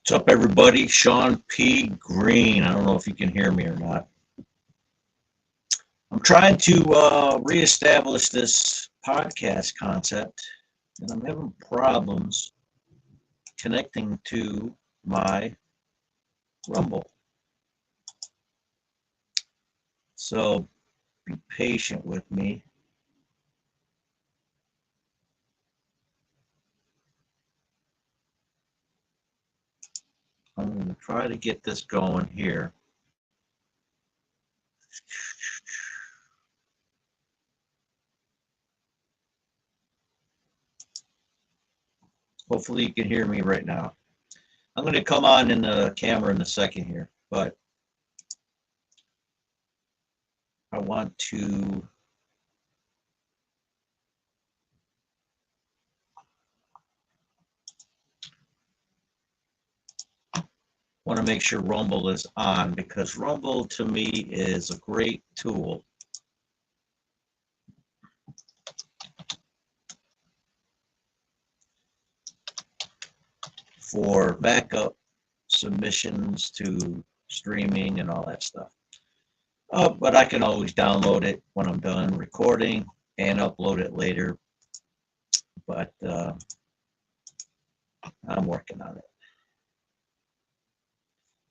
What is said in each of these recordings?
What's up, everybody? Shawn P. Greene. I don't know if you can hear me or not. I'm trying to reestablish this podcast concept, and I'm having problems connecting to my Rumble. So be patient with me. I'm going to try to get this going here. Hopefully you can hear me right now. I'm going to come on in the camera in a second here, but I want to make sure Rumble is on, because Rumble to me is a great tool for backup submissions to streaming and all that stuff. But I can always download it when I'm done recording and upload it later. But I'm working on it.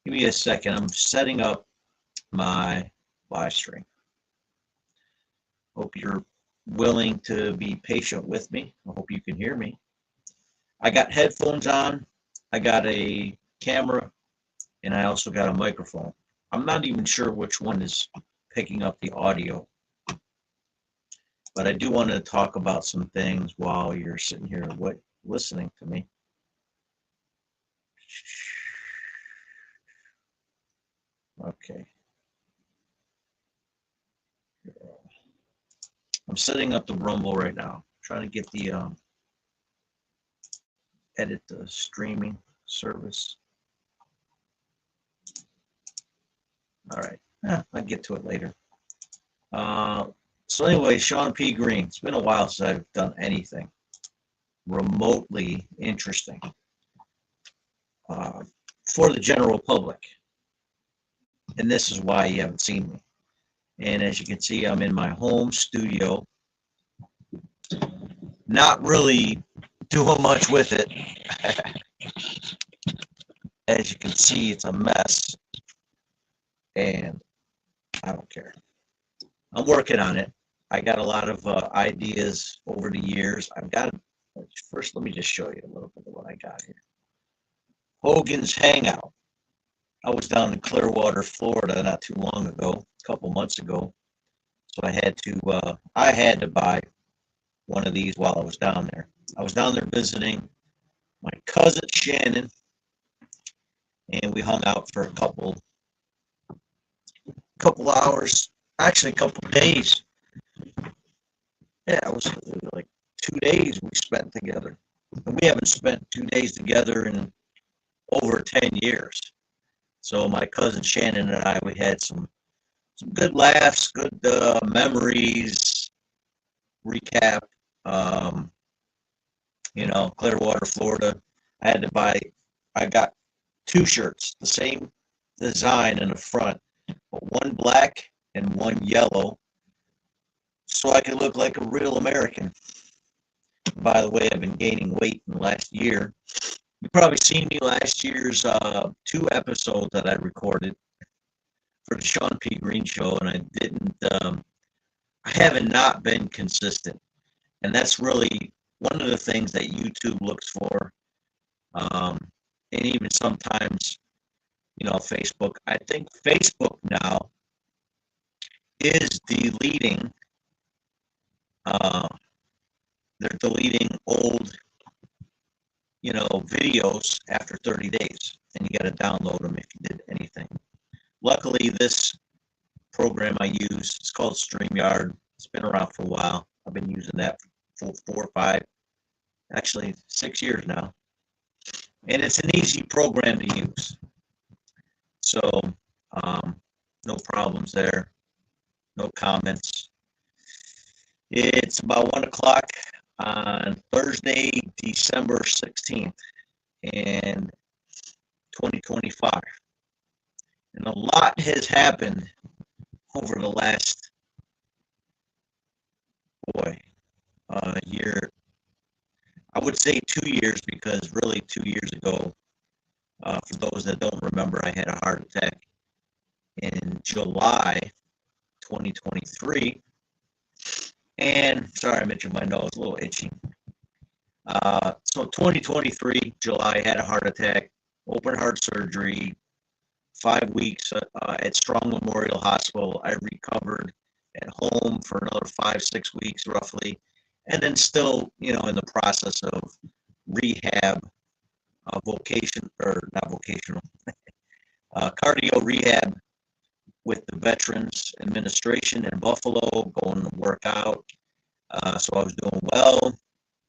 Give me a second. I'm setting up my live stream. Hope you're willing to be patient with me. I hope you can hear me. I got headphones on. I got a camera, and I also got a microphone. I'm not even sure which one is picking up the audio, but I do want to talk about some things while you're sitting here listening to me. Okay. I'm setting up the Rumble right now. Trying to get the edit the streaming service. All right. I'll get to it later. So anyway, Shawn P. Greene. It's been a while since I've done anything remotely interesting for the general public. And this is why you haven't seen me. And as you can see, I'm in my home studio. Not really doing much with it. As you can see, it's a mess. And I don't care. I'm working on it. I got a lot of ideas over the years. First, let me just show you a little bit of what I got here. Hogan's Hangout. I was down in Clearwater, Florida not too long ago, a couple months ago. So I had to buy one of these while I was down there. I was down there visiting my cousin Shannon, and we hung out for a couple hours, actually a couple days. Yeah, it was like 2 days we spent together. And we haven't spent 2 days together in over 10 years. So my cousin Shannon and I, we had some good laughs, good memories, recap. Clearwater, Florida. I got 2 shirts, the same design in the front, but one black and one yellow, so I could look like a real American. By the way, I've been gaining weight in the last year. You probably seen me last year's 2 episodes that I recorded for the Shawn P. Greene Show, and I haven't not been consistent. And that's really one of the things that YouTube looks for. And even sometimes, Facebook. I think Facebook now is deleting, they're deleting old, videos after 30 days. And you got to download them if you did anything. Luckily, this program I use, it's called StreamYard. It's been around for a while. I've been using that for 4 or 5, actually 6 years now. And it's an easy program to use. So, no problems there. No comments. It's about 1 o'clock on Thursday, December 16th. And 2025. And a lot has happened over the last, year. I would say 2 years, because really 2 years ago, for those that don't remember, I had a heart attack in July 2023. And sorry, I mentioned my nose, a little itchy. So 2023, July, I had a heart attack, open heart surgery, 5 weeks at Strong Memorial Hospital. I recovered at home for another 5, 6 weeks roughly, and then still, in the process of rehab, cardio rehab with the Veterans Administration in Buffalo, going to work out. So I was doing well.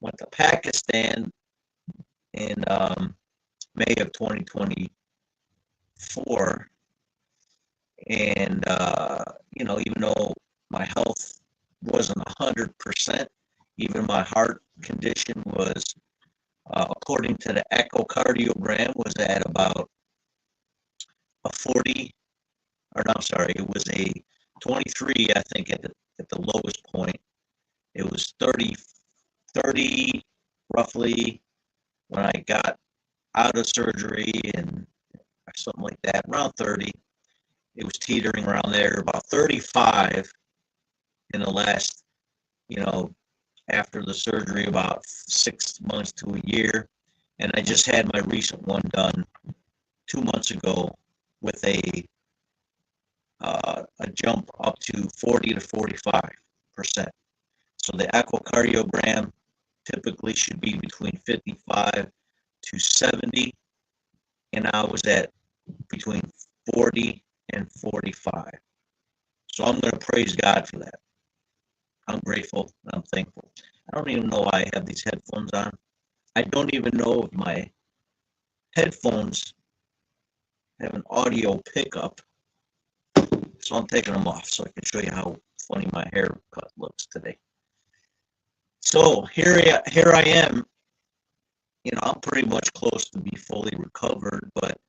Went to Pakistan in May of 2024. And, even though my health wasn't 100%, even my heart condition was, according to the echocardiogram, was at about a 40, or no, sorry, it was a 23, I think, at the lowest point. It was 30 roughly when I got out of surgery, and something like that, around 30. It was teetering around there, about 35 in the last, after the surgery, about 6 months to a year. And I just had my recent one done 2 months ago with a jump up to 40 to 45%. So the echocardiogram typically should be between 55 to 70, and I was at between 40 and 45. So I'm going to praise God for that. I'm grateful and I'm thankful. I don't even know why I have these headphones on. I don't even know if my headphones have an audio pickup. So I'm taking them off so I can show you how funny my haircut looks today. So here I am. I'm pretty much close to be fully recovered, but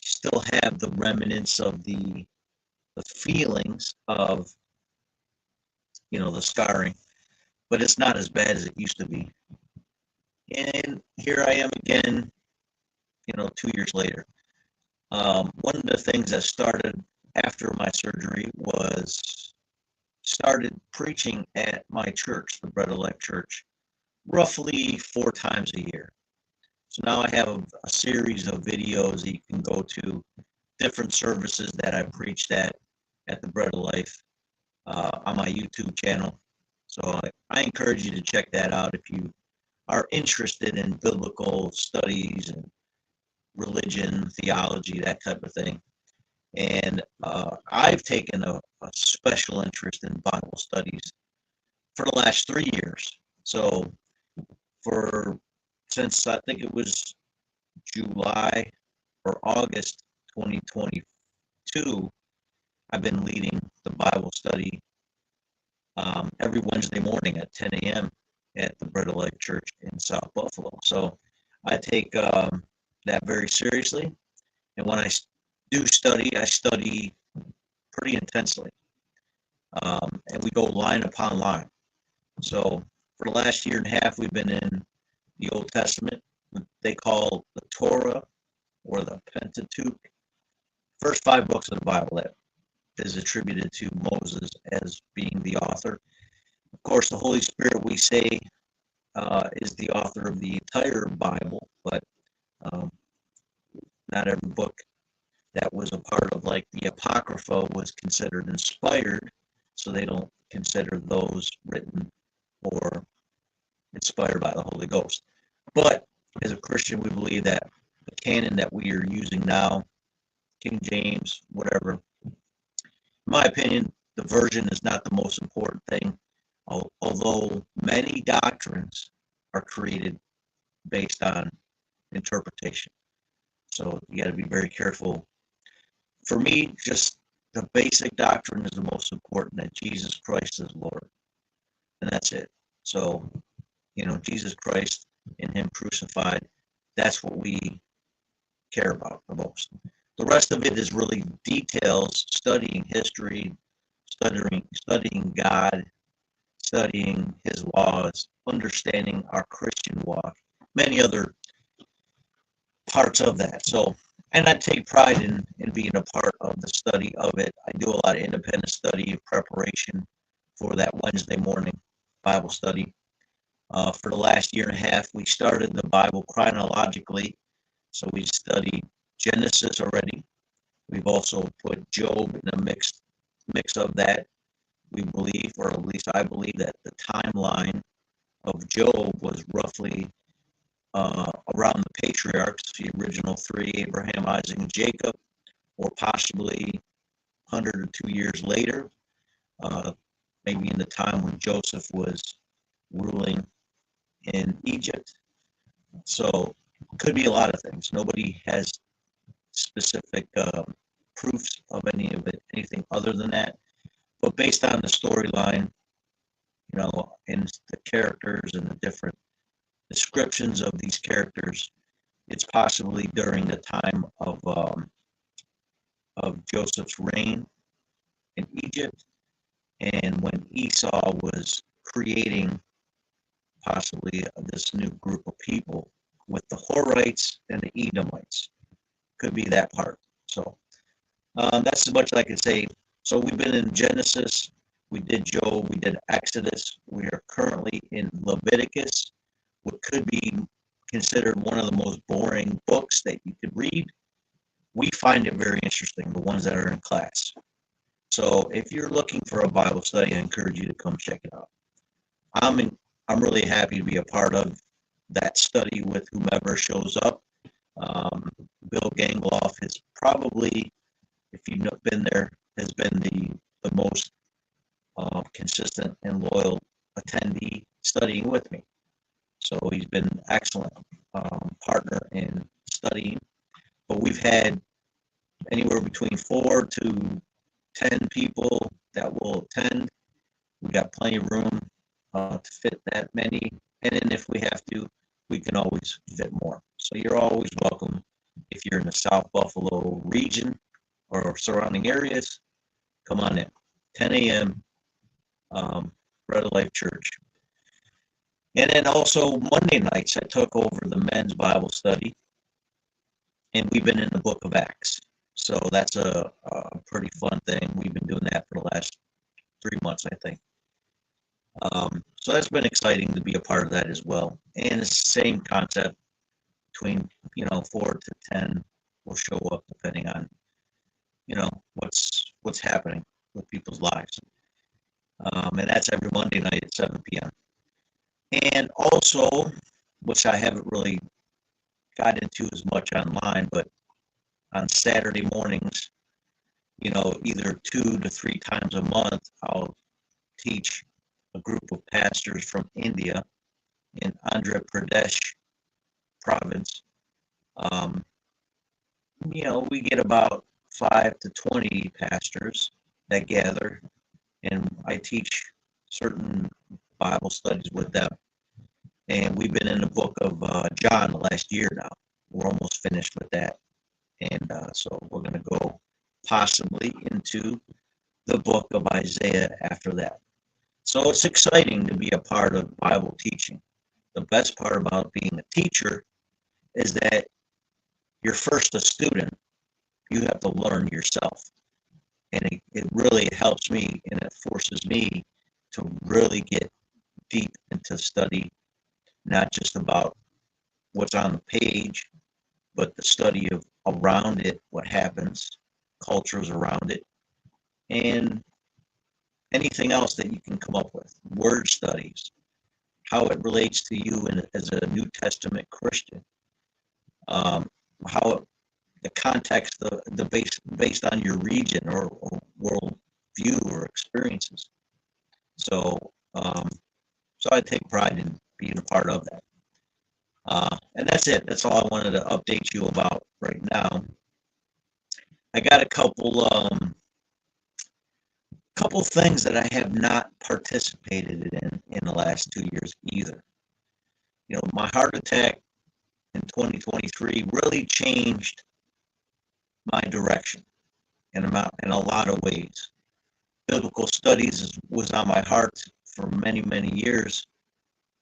still have the remnants of the feelings of, the scarring, but it's not as bad as it used to be. And here I am again, 2 years later. One of the things that started after my surgery was started preaching at my church, the Bread of Life Church, roughly 4 times a year. So now I have a series of videos that you can go to, different services that I preached at the Bread of Life on my YouTube channel. So I encourage you to check that out if you are interested in biblical studies and religion, theology, that type of thing. And I've taken a special interest in Bible studies for the last 3 years. So since I think it was July or August 2022, I've been leading the Bible study every Wednesday morning at 10 a.m. at the Bread of Life Church in South Buffalo. So I take that very seriously. And when I do study, I study pretty intensely. And we go line upon line. So for the last year and a half, we've been in the Old Testament. They call the Torah or the Pentateuch, first 5 books of the Bible that is attributed to Moses as being the author. Of course, the Holy Spirit, we say, is the author of the entire Bible, but not every book that was a part of, like the Apocrypha, was considered inspired, so they don't consider those written or inspired by the Holy Ghost. But as a Christian, we believe that the canon that we are using now, King James, whatever, in my opinion, the version is not the most important thing, although many doctrines are created based on interpretation. So you got to be very careful. For me, just the basic doctrine is the most important, that Jesus Christ is Lord. And that's it. So, Jesus Christ and Him crucified, that's what we care about the most. The rest of it is really details, studying history, studying God, studying His laws, understanding our Christian walk, many other parts of that. So, and I take pride in being a part of the study of it. I do a lot of independent study preparation for that Wednesday morning Bible study. For the last year and a half, we started the Bible chronologically. So we studied Genesis already. We've also put Job in a mix of that. We believe, or at least I believe, that the timeline of Job was roughly around the patriarchs, the original three, Abraham, Isaac, and Jacob, or possibly 100 or 2 years later, maybe in the time when Joseph was ruling in Egypt. So it could be a lot of things. Nobody has specific proofs of anything other than that. But based on the storyline, and the characters and the different descriptions of these characters, it's possibly during the time of Joseph's reign in Egypt, and when Esau was creating possibly this new group of people with the Horites and the Edomites. Could be that part. So that's as much as I can say. So we've been in Genesis, we did Job, we did Exodus. We are currently in Leviticus, what could be considered one of the most boring books that you could read. We find it very interesting, the ones that are in class. So if you're looking for a Bible study, I encourage you to come check it out. I'm really happy to be a part of that study with whomever shows up. Bill Gangloff is probably, if you've been there, has been the most consistent and loyal attendee studying with me. So he's been an excellent partner in studying. But we've had anywhere between 4 to 10 people that will attend. We got plenty of room to fit that many. And then if we have to, we can always fit more. So you're always welcome if you're in the South Buffalo region or surrounding areas. Come on in. 10 a.m. Bread of Life Church. And then also Monday nights, I took over the men's Bible study, and we've been in the book of Acts. So that's a pretty fun thing. We've been doing that for the last 3 months, I think. So that's been exciting to be a part of that as well. And it's the same concept between 4 to 10 will show up depending on what's happening with people's lives. And that's every Monday night at 7 p.m. And also, which I haven't really got into as much online, but on Saturday mornings, either 2 to 3 times a month, I'll teach a group of pastors from India in Andhra Pradesh province. We get about 5 to 20 pastors that gather, and I teach certain Bible studies with them. And we've been in the book of John the last year now. We're almost finished with that. And so we're going to go possibly into the book of Isaiah after that. So it's exciting to be a part of Bible teaching. The best part about being a teacher is that you're first a student. You have to learn yourself. And it really helps me, and it forces me to really get deep into study, not just about what's on the page, but the study of around it, what happens, cultures around it, and anything else that you can come up with. Word studies, how it relates to you as a New Testament Christian, how the context, based on your region or world view or experiences. So I take pride in being a part of that. And that's it. That's all I wanted to update you about right now. I got a couple things that I have not participated in the last 2 years either. My heart attack in 2023 really changed my direction in a lot of ways. Biblical studies was on my heart for many, many years,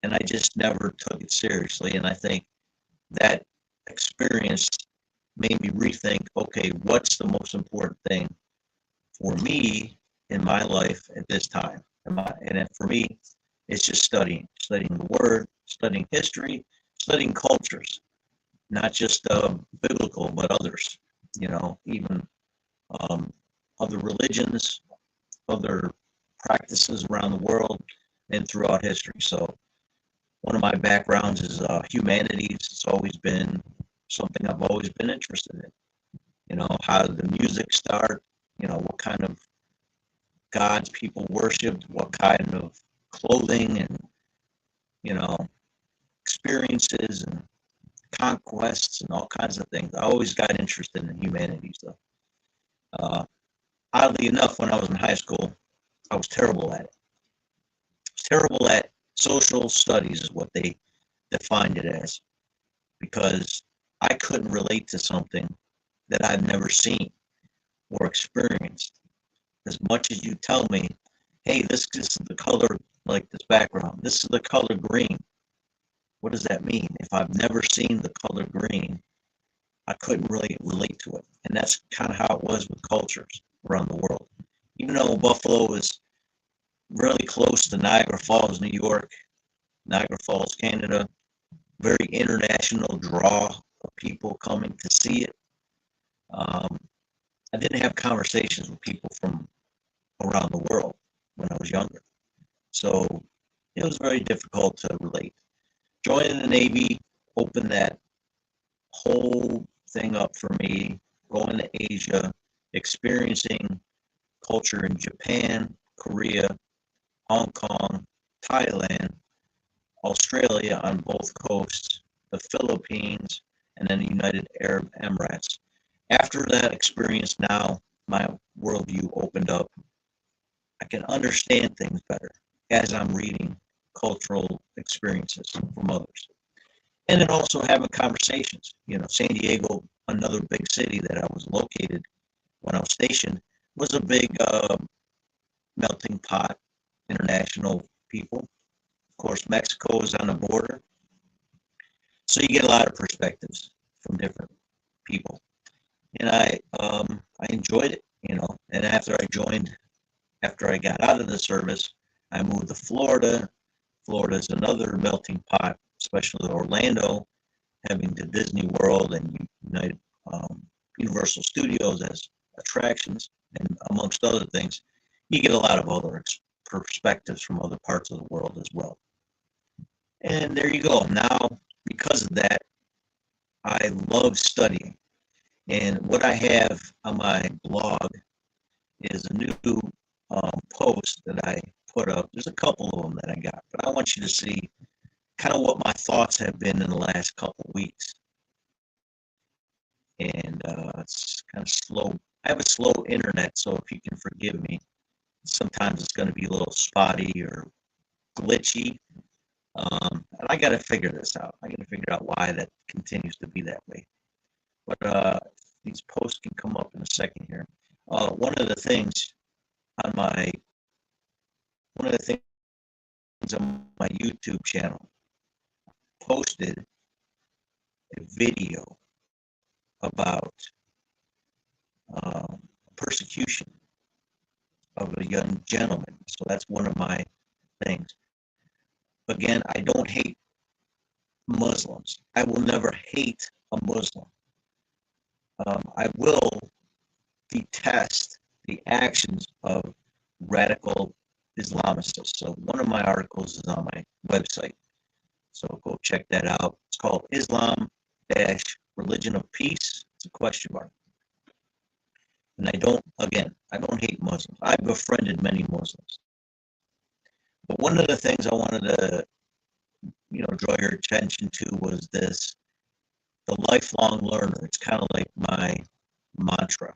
and I just never took it seriously. And I think that experience made me rethink, okay, what's the most important thing for me in my life at this time? For me, it's just studying the Word, studying history, studying cultures, not just biblical, but others. Even um, other religions, other practices around the world and throughout history. So one of my backgrounds is humanities. It's always been something I've always been interested in. How did the music start? What kind of gods people worshipped, what kind of clothing and, you know, experiences and conquests and all kinds of things. I always got interested in humanities, though. Oddly enough, when I was in high school, I was terrible at it. I was terrible at social studies, is what they defined it as, because I couldn't relate to something that I've never seen or experienced. As much as you tell me, hey, this is the color, like this background, this is the color green. What does that mean? If I've never seen the color green, I couldn't really relate to it. And that's kind of how it was with cultures around the world. Even though Buffalo is really close to Niagara Falls, New York, Niagara Falls, Canada, very international draw of people coming to see it. I didn't have conversations with people from around the world when I was younger. So it was very difficult to relate. Joining the Navy opened that whole thing up for me, going to Asia, experiencing culture in Japan, Korea, Hong Kong, Thailand, Australia on both coasts, the Philippines, and then the United Arab Emirates. After that experience, now my worldview opened up. I can understand things better as I'm reading cultural experiences from others. And then also having conversations. San Diego, another big city that I was located when I was stationed, was a big melting pot, international people. Of course, Mexico is on the border. So you get a lot of perspectives from different people. And I enjoyed it, and after I got out of the service, I moved to Florida. Florida is another melting pot, especially Orlando, having the Disney World and Universal Studios as attractions, and amongst other things. You get a lot of other perspectives from other parts of the world as well. And there you go. Now, because of that, I love studying. And what I have on my blog is a new post that I put up. There's a couple of them that I got, but I want you to see kind of what my thoughts have been in the last couple of weeks. And it's kind of slow. I have a slow internet, so if you can forgive me, sometimes it's going to be a little spotty or glitchy. And I got to figure this out. I got to figure out why that continues to be that way. But these posts can come up in a second here. One of the things on my YouTube channel, posted a video about persecution of a young gentleman. So that's one of my things. Again, I don't hate Muslims. I will never hate a Muslim. I will detest the actions of radical Islamicists. So one of my articles is on my website. So go check that out. It's called Islam Religion of Peace. It's a question mark. And I don't hate Muslims. I've befriended many Muslims. But one of the things I wanted to, draw your attention to was this, the lifelong learner. It's kind of like my mantra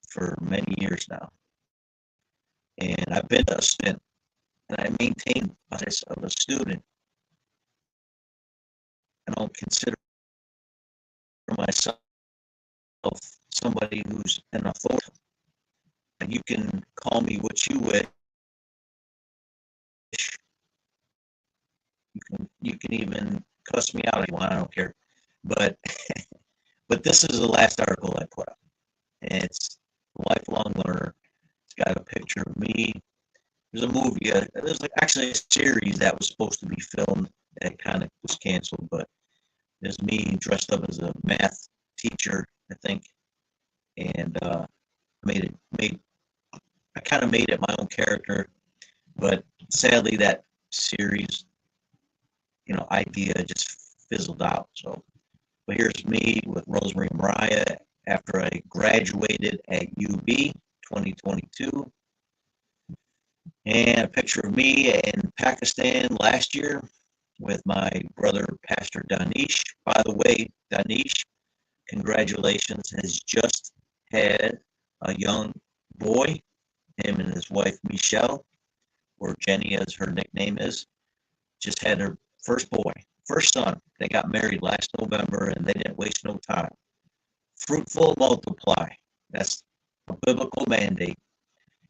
for many years now. And I've been a student, and I maintain a student I don't consider myself somebody who's an authority. You can call me what you wish. You can even cuss me out if you want. I don't care. But but this is the last article I put up, and it's Lifelong Learner. It's got a picture of me. There's a movie. There's actually a series that was supposed to be filmed that kind of was canceled, but there's me dressed up as a math teacher, I think, and I kind of made it my own character, but sadly that series, idea just fizzled out. So, but here's me with Rosemary and Mariah after I graduated at UB 2022. And a picture of me in Pakistan last year with my brother, Pastor Danish. By the way, Danish, congratulations, has just had a young boy, him and his wife, Michelle, or Jenny as her nickname is, just had her first boy, first son. They got married last November, and they didn't waste no time. Fruitful, multiply. That's a biblical mandate.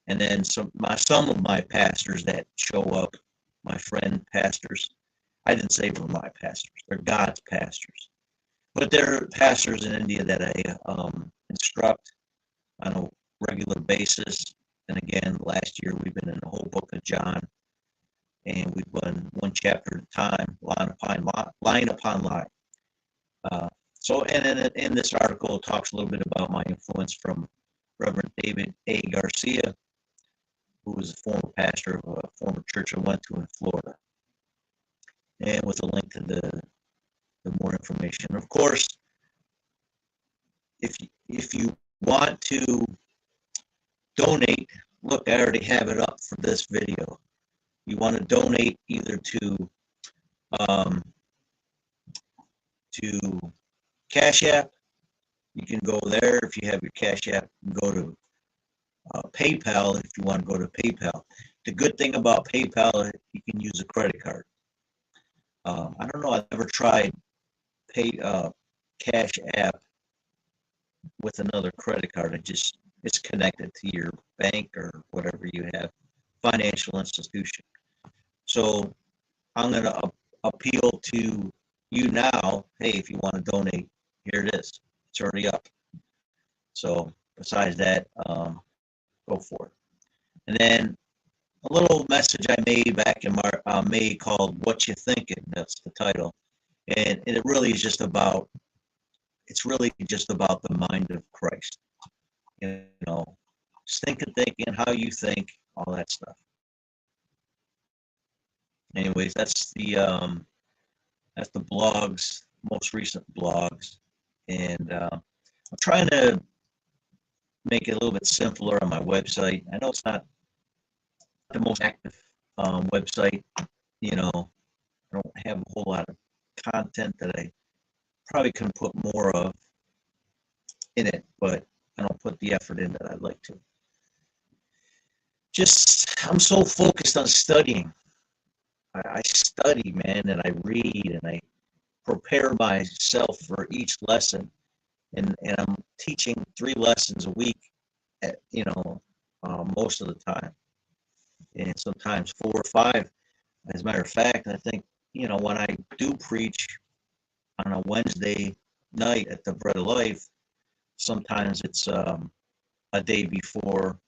And then some of my pastors that show up, my friend pastors, I didn't say they're my pastors, they're God's pastors. But they're pastors in India that I instruct on a regular basis. And again, last year we've been in the whole book of John, and we've done one chapter at a time, line upon line. So, and in this article, it talks a little bit about my influence from Reverend David A. Garcia, who was a former pastor of a former church I went to in Florida, and with a link to the more information. Of course, if you want to donate, look, I already have it up for this video. You want to donate either to Cash App, you can go there. If you have your Cash App, you can go to PayPal if you want to go to PayPal. The good thing about PayPal, you can use a credit card. I don't know, I've never tried Cash App with another credit card. It's connected to your bank or whatever you have, financial institution. So I'm going to appeal to you now. Hey, if you want to donate, here it is. It's already up. So besides that, go for it. And then a little message I made back in May called "What You Thinking." That's the title, and it really is just about. It's really just about the mind of Christ. Thinking, how you think, all that stuff. Anyways, that's the blogs, most recent blogs, and I'm trying to make it a little bit simpler on my website. I know it's not the most active website. I don't have a whole lot of content that I probably can put more of in it, but I don't put the effort in that I'd like to. I'm so focused on studying. I study, man, and I read, and I prepare myself for each lesson. And I'm teaching 3 lessons a week, most of the time, and sometimes 4 or 5. As a matter of fact, I think, when I do preach on a Wednesday night at the Bread of Life, sometimes it's a day before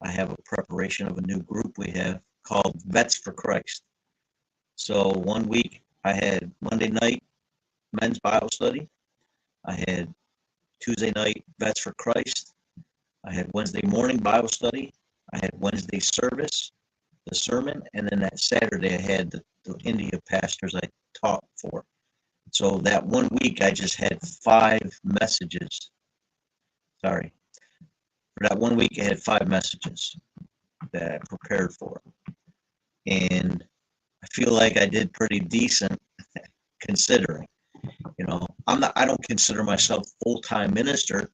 I have a preparation of a new group we have called Vets for Christ. So one week I had Monday night men's Bible study. I had Tuesday night Vets for Christ. I had Wednesday morning Bible study. I had Wednesday service, the sermon, and then that Saturday I had the India pastors I taught for. So that one week I just had 5 messages. Sorry. For that one week I had 5 messages that I prepared for. And I feel like I did pretty decent considering. I don't consider myself full-time minister,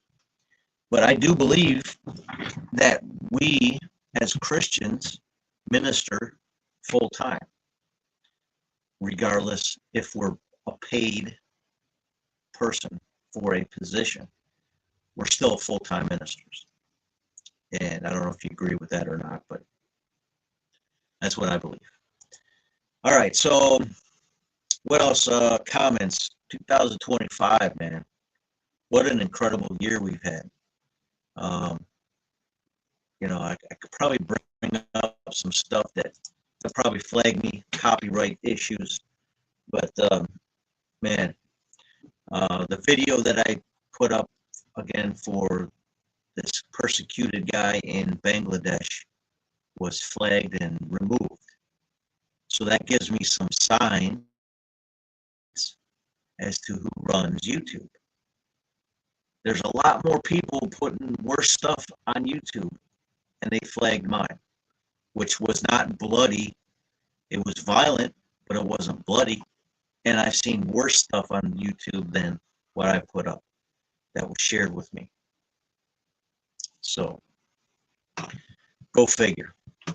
but I do believe that we as Christians minister full-time, regardless if we're a paid person for a position, we're still full-time ministers. And I don't know if you agree with that or not, but that's what I believe. All right, so what else? Comments. 2025, man. What an incredible year we've had. Um, I could probably bring up some stuff that probably flag me, copyright issues. But man, the video that I put up again for this persecuted guy in Bangladesh was flagged and removed. So that gives me some signs as to who runs YouTube. There's a lot more people putting worse stuff on YouTube, and they flagged mine, which was not bloody. It was violent, but it wasn't bloody. And I've seen worse stuff on YouTube than what I put up that was shared with me. So, go figure. I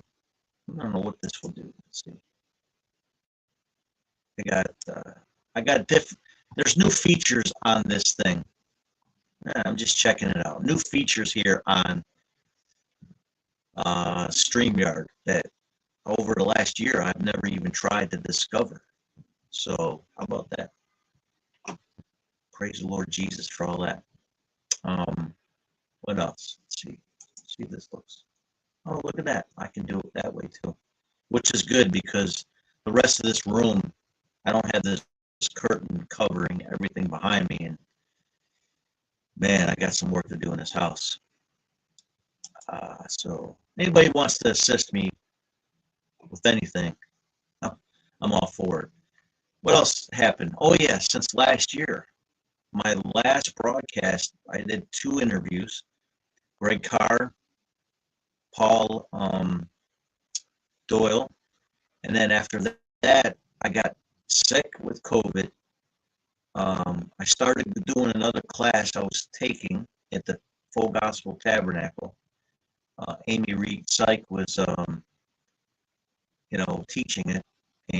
don't know what this will do. Let's see. I got there's new features on this thing. I'm just checking it out. New features here on StreamYard that over the last year I've never even tried to discover. So how about that? Praise the Lord Jesus for all that. What else? Let's see if this looks. Oh, look at that. I can do it that way too, which is good because the rest of this room, I don't have this curtain covering everything behind me, and man, I got some work to do in this house. So anybody wants to assist me with anything, I'm all for it. What else happened? Oh yeah, since last year, my last broadcast, I did 2 interviews. Greg Carr, Paul Doyle, and then after that, I got sick with COVID. I started doing another class I was taking at the Full Gospel Tabernacle. Amy Reed Syke was, teaching it,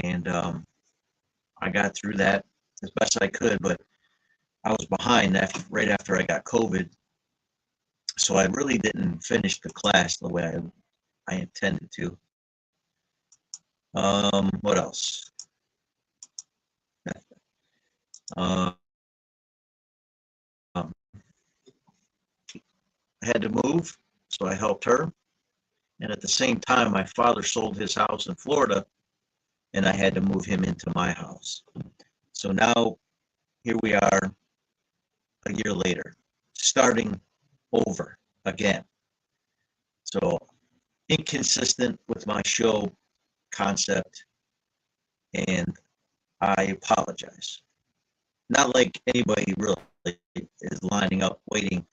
and I got through that as best I could, but I was behind right after I got COVID, so I really didn't finish the class the way I intended to. What else? I had to move, so I helped her. And at the same time, my father sold his house in Florida, and I had to move him into my house. So now, here we are a year later, starting over again. So, inconsistent with my show concept, and I apologize. Not like anybody really is lining up waiting.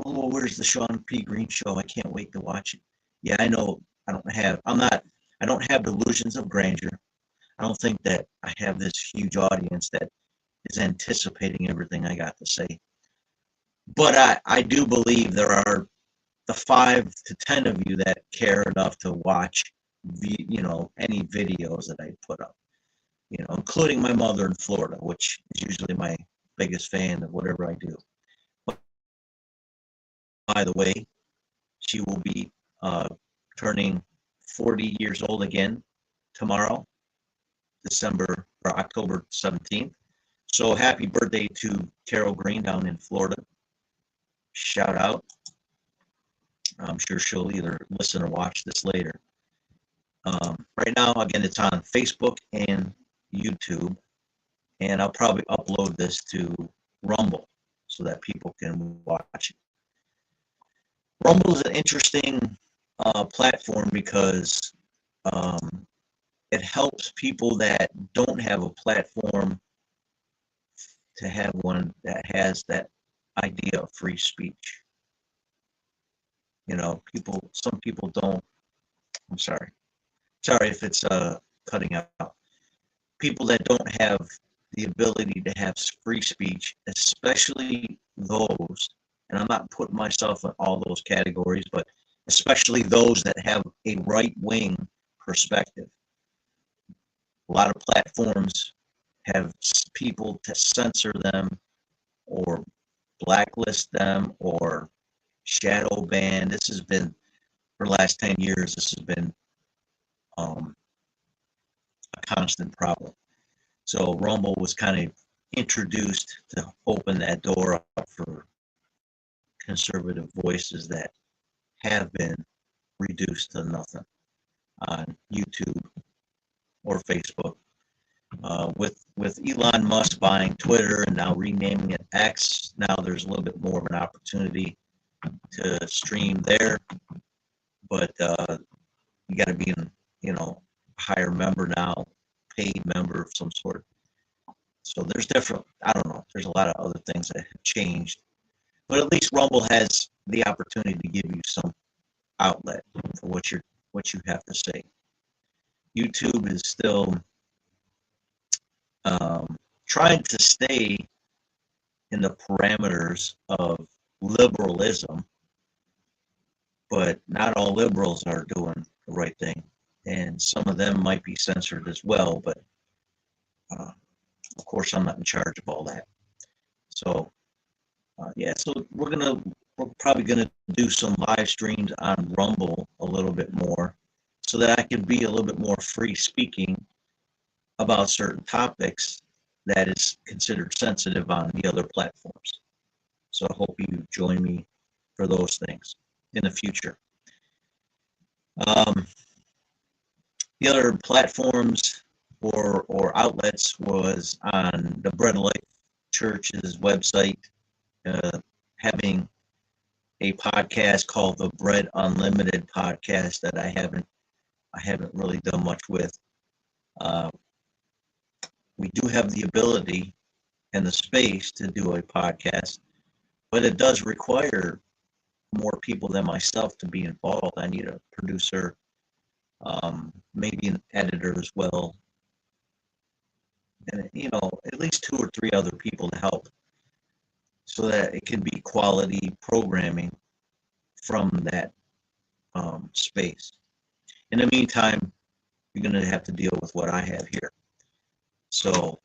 Oh, where's the Shawn P. Greene show? I can't wait to watch it. Yeah, I know. I don't have delusions of grandeur. I don't think that I have this huge audience that is anticipating everything I got to say. But I do believe there are the 5 to 10 of you that care enough to watch any videos that I put up. Including my mother in Florida, which is usually my biggest fan of whatever I do. By the way, she will be turning 40 years old again tomorrow, October 17th. So happy birthday to Carol Greene down in Florida. Shout out. I'm sure she'll either listen or watch this later. Right now, again, it's on Facebook and YouTube, and I'll probably upload this to Rumble so that people can watch it. Rumble is an interesting platform because it helps people that don't have a platform to have one that has that idea of free speech. Some people don't. I'm sorry if it's cutting out. People that don't have the ability to have free speech, especially those, and I'm not putting myself in all those categories, but especially those that have a right-wing perspective. A lot of platforms have people to censor them or blacklist them or shadow ban. This has been, for the last 10 years, this has been a constant problem. So Rumble was kind of introduced to open that door up for conservative voices that have been reduced to nothing on YouTube or Facebook. With Elon Musk buying Twitter and now renaming it X, now there's a little bit more of an opportunity to stream there, but you got to be a higher member now, paid member of some sort. So there's different, I don't know, there's a lot of other things that have changed, but at least Rumble has the opportunity to give you some outlet for what you have to say. YouTube is still trying to stay in the parameters of liberalism, but not all liberals are doing the right thing, and some of them might be censored as well, but of course I'm not in charge of all that. So so we're probably gonna do some live streams on Rumble a little bit more, so that I can be a little bit more free speaking about certain topics that is considered sensitive on the other platforms. So I hope you join me for those things in the future. The other platforms or outlets was on the Bread and Life Church's website, having a podcast called the Bread Unlimited podcast that I haven't really done much with. We do have the ability and the space to do a podcast, but it does require more people than myself to be involved. I need a producer, maybe an editor as well, and at least 2 or 3 other people to help, so that it can be quality programming from that space. In the meantime, you're going to have to deal with what I have here. So,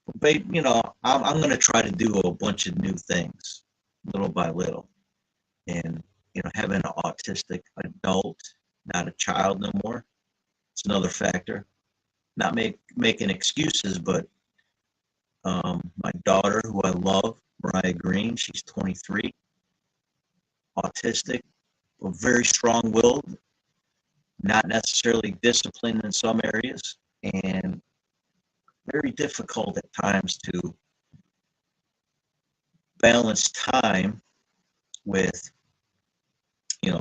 I'm going to try to do a bunch of new things, little by little, and having an autistic adult, not a child no more, it's another factor. Not making excuses, but my daughter, who I love, Greene, she's 23, autistic, but very strong-willed, not necessarily disciplined in some areas, and very difficult at times to balance time with,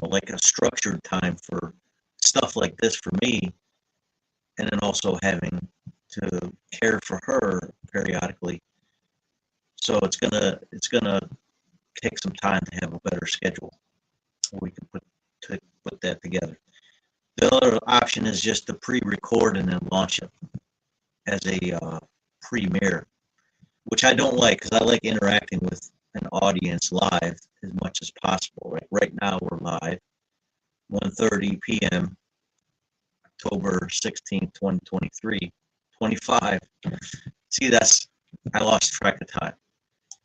like a structured time for stuff like this for me, and then also having to care for her periodically. So it's gonna take some time to have a better schedule. We can put that together. The other option is just to pre-record and then launch it as a premiere, which I don't like, because I like interacting with an audience live as much as possible. Right now we're live, 1:30 p.m., October 16th, 2023, 25. See, I lost track of time.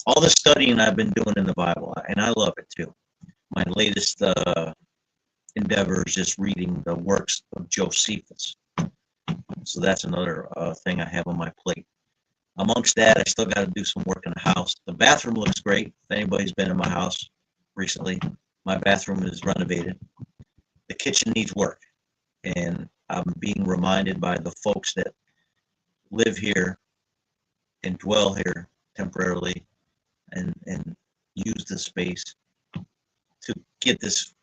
All the studying I've been doing in the Bible, and I love it too. My latest endeavor is just reading the works of Josephus. So that's another thing I have on my plate. Amongst that, I still got to do some work in the house. The bathroom looks great. If anybody's been in my house recently, my bathroom is renovated. The kitchen needs work. And I'm being reminded by the folks that live here and dwell here temporarily and use the space to get this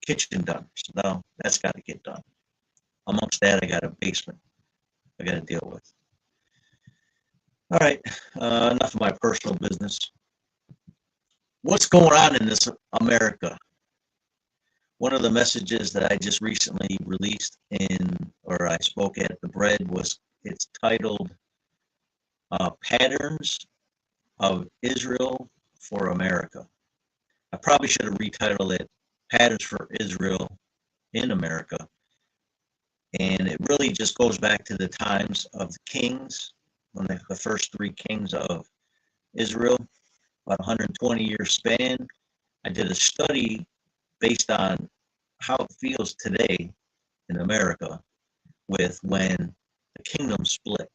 kitchen done. So now that's got to get done. Amongst that, I got a basement I got to deal with. All right, enough of my personal business. What's going on in this America? One of the messages that I just recently released or I spoke at the Bread it's titled Patterns of Israel for America. I probably should have retitled it Patterns for Israel in America. And it really just goes back to the times of the kings when the first three kings of Israel, about 120-year span. I did a study based on how it feels today in America with when the kingdom split,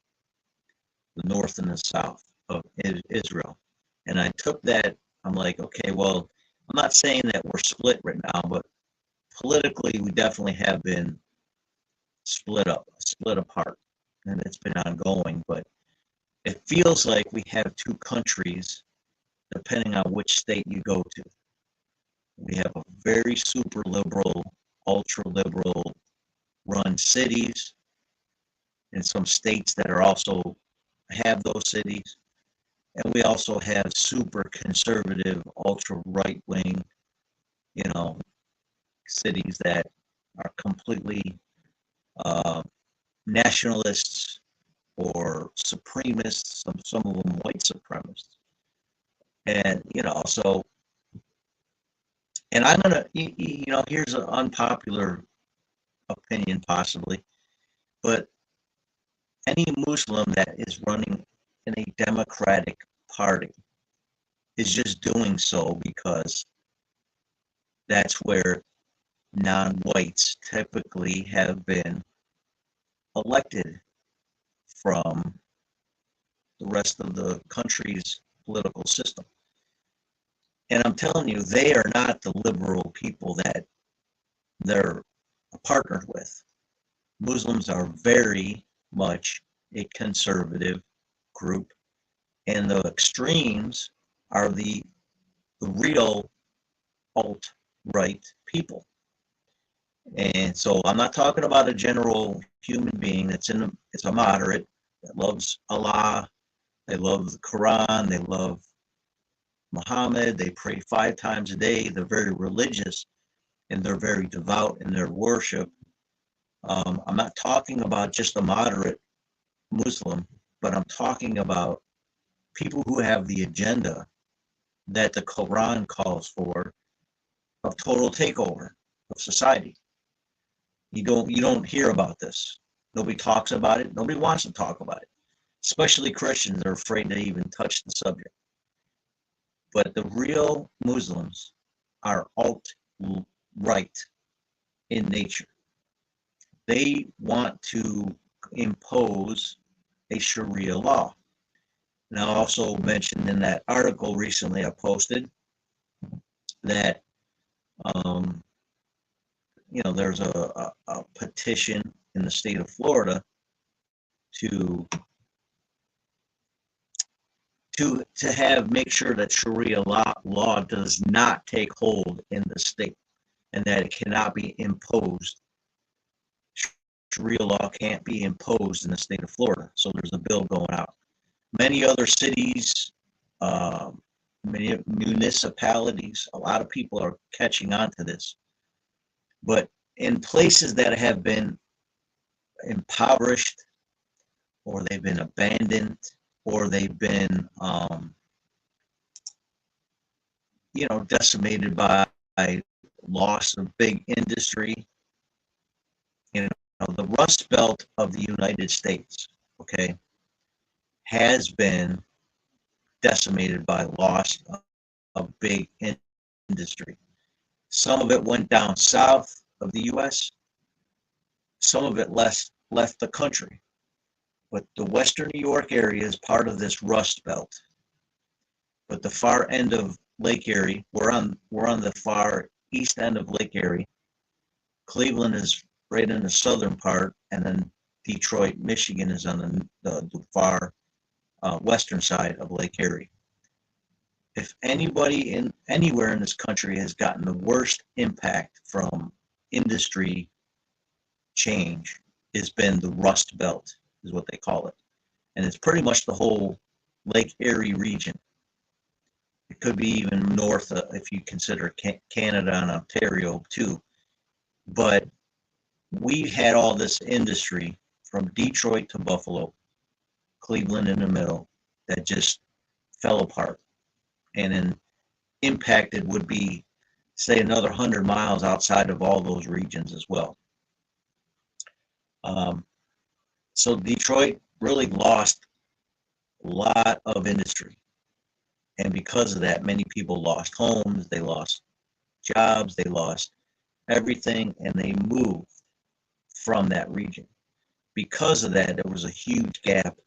the north and the south of Israel. And I took that, I'm like, okay, well, I'm not saying that we're split right now, but politically we definitely have been split apart, and it's been ongoing. But it feels like we have two countries depending on which state you go to. We have a very super liberal, ultra liberal run cities, and some states that are also have those cities. And we also have super conservative, ultra right wing, you know, cities that are completely nationalists or supremacists, some of them white supremacists. And, so, and I'm going to, here's an unpopular opinion possibly, but any Muslim that is running in a Democratic Party is just doing so because that's where non-whites typically have been elected from the rest of the country's political system. And I'm telling you, they are not the liberal people that they're partnered with. Muslims are very much a conservative group, and the extremes are the real alt-right people. And so I'm not talking about a general human being it's a moderate that loves Allah, they love the Quran, they love Muhammad, they pray 5 times a day, they're very religious, and they're very devout in their worship. I'm not talking about just a moderate Muslim, but I'm talking about people who have the agenda that the Quran calls for of total takeover of society. You don't hear about this. Nobody talks about it. Nobody wants to talk about it. Especially Christians are afraid to even touch the subject. But the real Muslims are alt-right in nature. They want to impose a Sharia law. And I also mentioned in that article recently I posted that there's a petition in the state of Florida to make sure that Sharia law does not take hold in the state, and that it cannot be imposed. Sharia law can't be imposed in the state of Florida. So there's a bill going out. Many other cities, many municipalities, a lot of people are catching on to this. But in places that have been impoverished, or they've been abandoned, or they've been, decimated by loss of big industry, the Rust Belt of the United States, okay, has been decimated by loss of big industry. Some of it went down south of the U.S. Some of it left the country. But the Western New York area is part of this Rust Belt. But the far end of Lake Erie, we're on the far east end of Lake Erie. Cleveland is right in the southern part, and then Detroit, Michigan is on the far western side of Lake Erie. If anybody anywhere in this country has gotten the worst impact from industry change, has been the Rust Belt, is what they call it. And it's pretty much the whole Lake Erie region. It could be even north if you consider Canada and Ontario too. But we had all this industry from Detroit to Buffalo, Cleveland in the middle, that just fell apart. And then impacted would be, say, another 100 miles outside of all those regions as well. So Detroit really lost lot of industry. And because of that, many people lost homes, they lost jobs, they lost everything, and they moved from that region. Because of that, there was a huge gap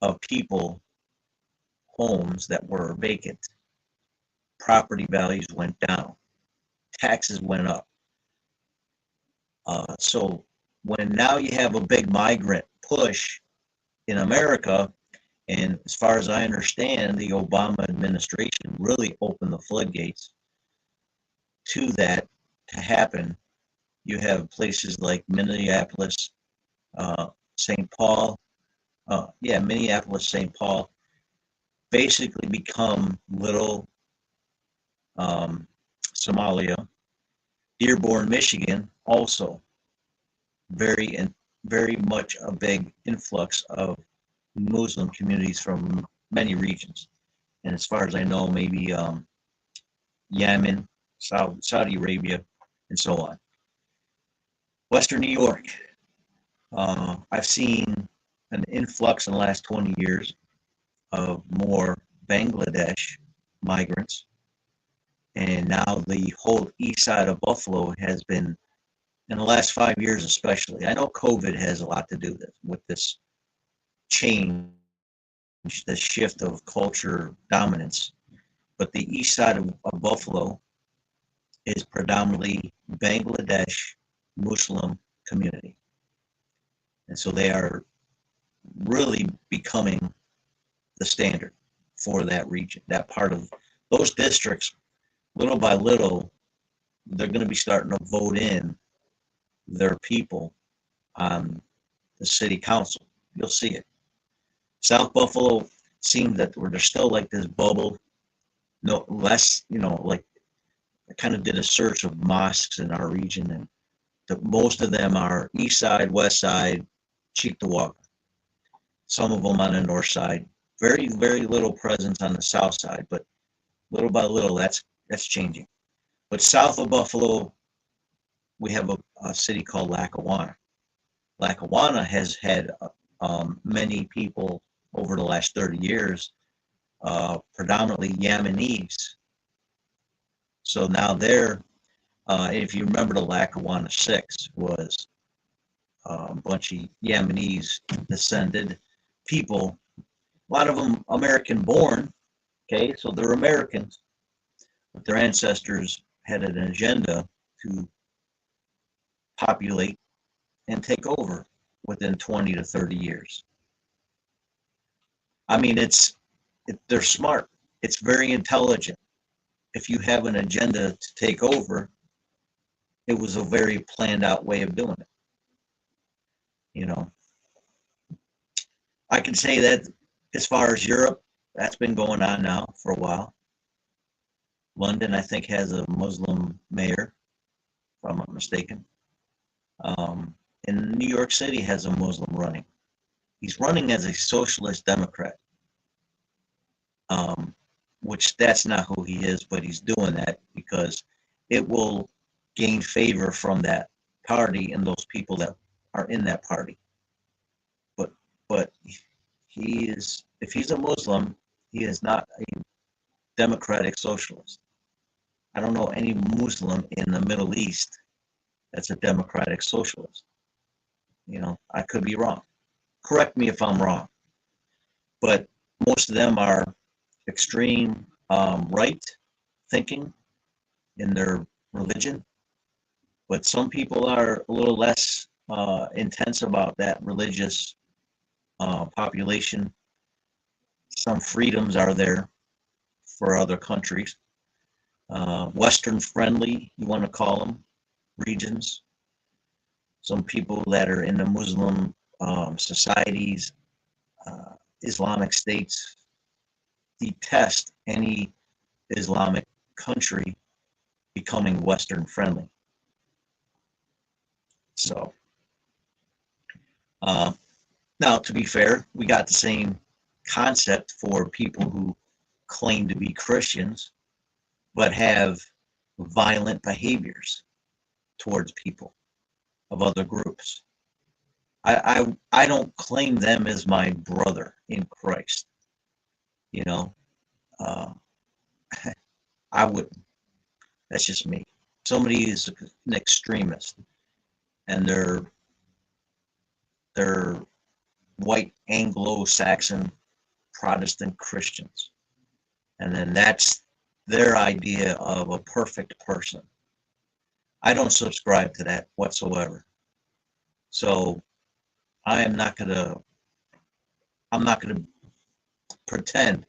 of people, homes that were vacant. Property values went down, taxes went up. So when now you have a big migrant push in America, and as far as I understand, the Obama administration really opened the floodgates to that to happen. You have places like Minneapolis, St. Paul, Minneapolis, St. Paul, basically become little Somalia. Dearborn, Michigan, also very much a big influx of Muslim communities from many regions. And as far as I know, maybe Yemen, Saudi Arabia, and so on. Western New York, I've seen an influx in the last 20 years of more Bangladesh migrants. And now the whole east side of Buffalo has been, in the last 5 years especially, I know COVID has a lot to do with this change, the shift of culture dominance. But the east side of Buffalo is predominantly Bangladesh Muslim community. And so they are really becoming the standard for that region, that part of those districts. Little by little, they're going to be starting to vote in their people on the city council. You'll see it. South Buffalo seems that there's still like this bubble, no less, like I kind of did a search of mosques in our region, and most of them are east side, west side, Cheektowaga. Some of them on the north side. Very, very little presence on the south side, but little by little, that's changing. But south of Buffalo, we have a city called Lackawanna. Lackawanna has had many people over the last 30 years, predominantly Yemenis. So now if you remember, the Lackawanna Six was a bunch of Yemenis descended people, a lot of them American born, okay, so they're Americans, but their ancestors had an agenda to populate and take over within 20 to 30 years. I mean, they're smart. It's very intelligent. If you have an agenda to take over, it was a very planned out way of doing it. I can say that as far as Europe, that's been going on now for a while. London, I think, has a Muslim mayor, if I'm not mistaken. And New York City has a Muslim running. He's running as a socialist Democrat, which that's not who he is, but he's doing that because it will gain favor from that party and those people that are in that party. But if he's a Muslim, he is not a democratic socialist. I don't know any Muslim in the Middle East that's a democratic socialist. I could be wrong. Correct me if I'm wrong. But most of them are extreme right thinking in their religion. But some people are a little less intense about that religious population. Some freedoms are there for other countries. Western friendly, you want to call them, regions. Some people that are in the Muslim societies, Islamic states, detest any Islamic country becoming Western friendly. So, now to be fair, we got the same concept for people who claim to be Christians, but have violent behaviors towards people of other groups. I don't claim them as my brother in Christ. You know, uh, I wouldn't. That's just me. Somebody is an extremist, and they're white Anglo-Saxon Protestant Christians, and then that's their idea of a perfect person. I don't subscribe to that whatsoever. So I am not gonna. I'm not gonna pretend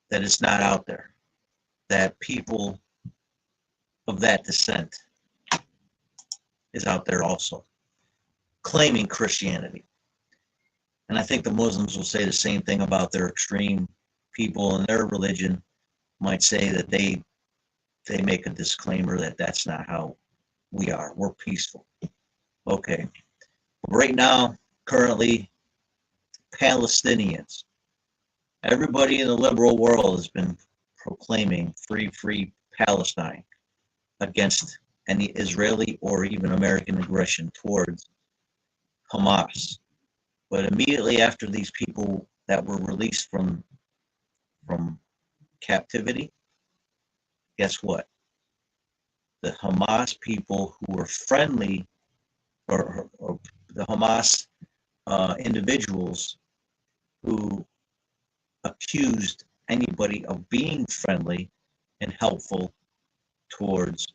that it's not out there. That people of that descent is out there also claiming Christianity. And I think the Muslims will say the same thing about their extreme people in their religion. Might say that they make a disclaimer that that's not how we are. We're peaceful. Okay. Right now, currently, Palestinians. Everybody in the liberal world has been proclaiming free Palestine against any Israeli or even American aggression towards Hamas. But immediately after these people that were released from captivity, guess what? The Hamas people who were friendly, or the Hamas individuals who accused anybody of being friendly and helpful towards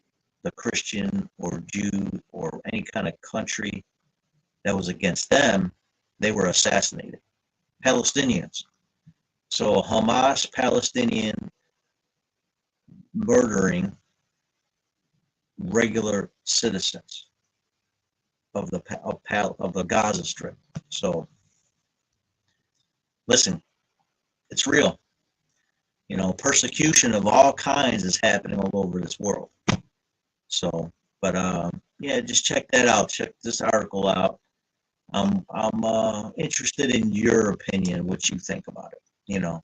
the Christian or Jew or any kind of country that was against them, they were assassinated. Palestinians. So Hamas Palestinian murdering regular citizens of the Gaza Strip. So listen, it's real. You know, persecution of all kinds is happening all over this world. So, but yeah, just check that out. Check this article out. I'm interested in your opinion, what you think about it. You know,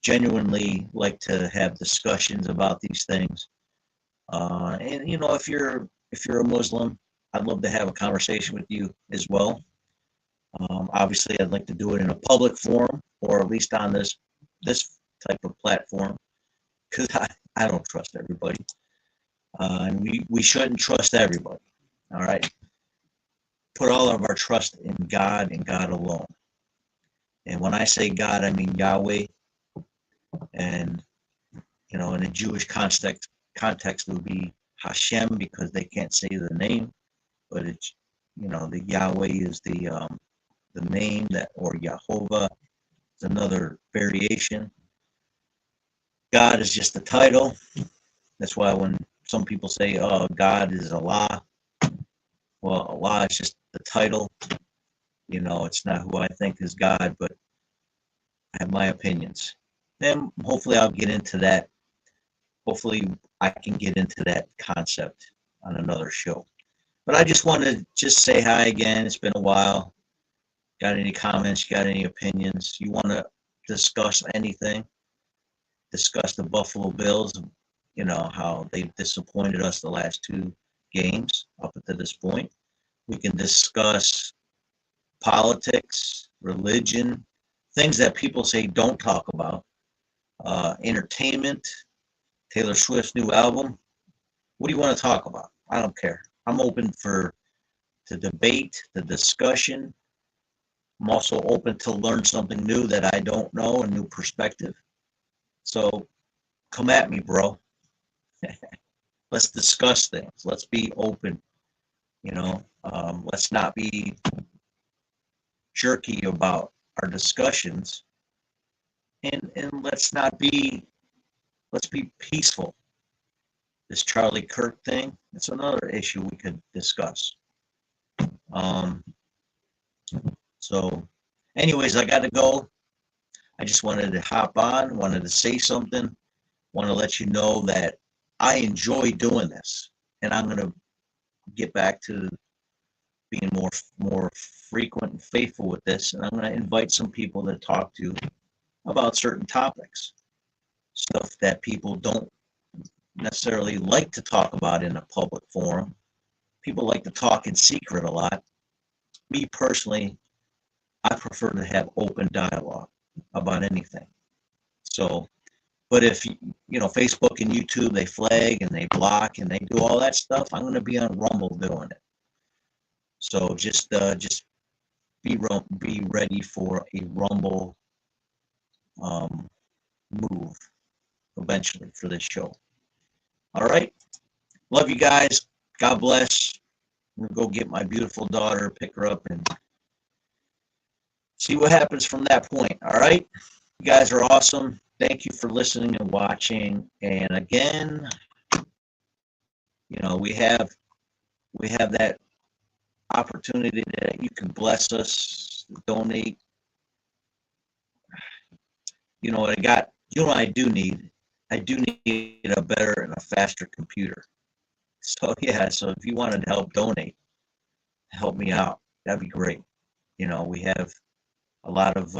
genuinely like to have discussions about these things. And you know, if you're a Muslim, I'd love to have a conversation with you as well. Obviously, I'd like to do it in a public forum, or at least on this type of platform, because I don't trust everybody, and we shouldn't trust everybody. All right, put all of our trust in God and God alone. And when I say God, I mean Yahweh. And you know, in a Jewish context it would be Hashem, because they can't say the name, but it's, you know, the Yahweh is the name, that, or Yehovah is another variation. God is just the title. That's why when some people say, "Oh, God is Allah," well, Allah is just the title. You know, it's not who I think is God, but I have my opinions. And hopefully I'll get into that. Hopefully I can get into that concept on another show. But I just want to just say hi again. It's been a while. Got any comments? Got any opinions? You want to discuss anything? Discuss the Buffalo Bills, you know, how they've disappointed us the last two games up to this point. We can discuss politics, religion, things that people say don't talk about, entertainment, Taylor Swift's new album. What do you want to talk about? I don't care. I'm open to debate, the discussion. I'm also open to learn something new that I don't know, a new perspective. So come at me, bro. Let's discuss things. Let's be open. You know, let's not be jerky about our discussions, and let's be peaceful. This Charlie Kirk thing, it's another issue we could discuss. Um, so, anyways, I got to go. I just wanted to hop on, wanted to say something, want to let you know that I enjoy doing this, and I'm going to get back to being more frequent and faithful with this, and I'm going to invite some people to talk to about certain topics, stuff that people don't necessarily like to talk about in a public forum. People like to talk in secret a lot. Me personally, I prefer to have open dialogue about anything. So, but if you know Facebook and YouTube, they flag and they block and they do all that stuff, I'm going to be on Rumble doing it. So just be ready for a Rumble move eventually for this show. All right, love you guys. God bless. I'm gonna go get my beautiful daughter, pick her up, and see what happens from that point. All right, you guys are awesome. Thank you for listening and watching. And again, you know, we have that opportunity that you can bless us, donate. You know what what I do need? I do need a better and a faster computer. So yeah, so if you wanted to help donate, help me out. That'd be great. You know, we have a lot of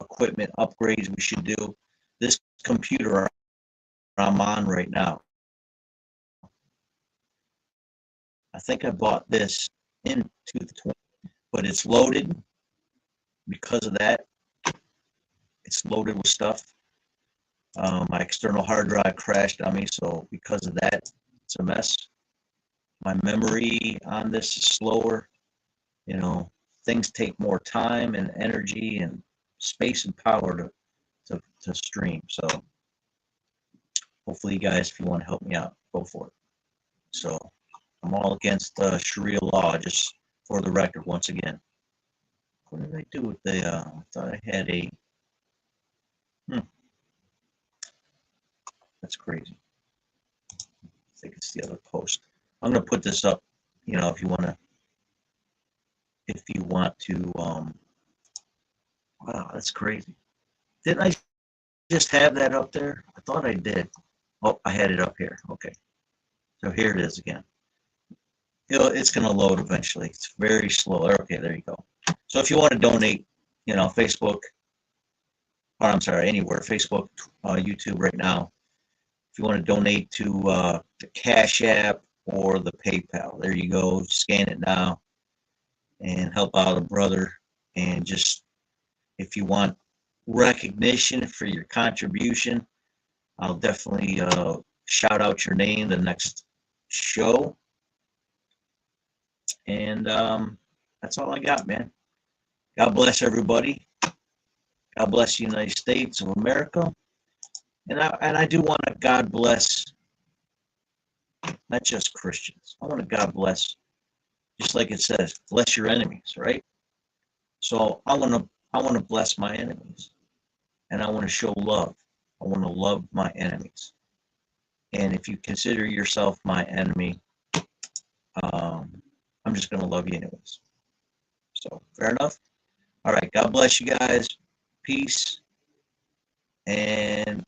equipment upgrades we should do. This computer I'm on right now, I think I bought this into the 20, but it's loaded. Because of that, it's loaded with stuff. My external hard drive crashed on me, so because of that, it's a mess. My memory on this is slower. You know, things take more time and energy and space and power to stream. So hopefully you guys, if you want to help me out, go for it. So I'm all against Sharia law, just for the record, once again. What did I do with the, I thought I had a, that's crazy. I think it's the other post. I'm going to put this up, you know, if you want to, wow, that's crazy. Didn't I just have that up there? I thought I did. Oh, I had it up here. Okay. So here it is again. It's going to load eventually. It's very slow. Okay, there you go. So if you want to donate, you know, Facebook, or I'm sorry, anywhere, Facebook, YouTube right now, if you want to donate to the Cash App or the PayPal, there you go. Scan it now and help out a brother. And just, if you want recognition for your contribution, I'll definitely shout out your name the next show. And that's all I got, man. God bless everybody. God bless the United States of America. And I do want to God bless not just Christians. I want to God bless, just like it says, bless your enemies, right? So I want to bless my enemies, and I want to show love. I want to love my enemies. And if you consider yourself my enemy, I'm just going to love you anyways. So fair enough. All right. God bless you guys. Peace. And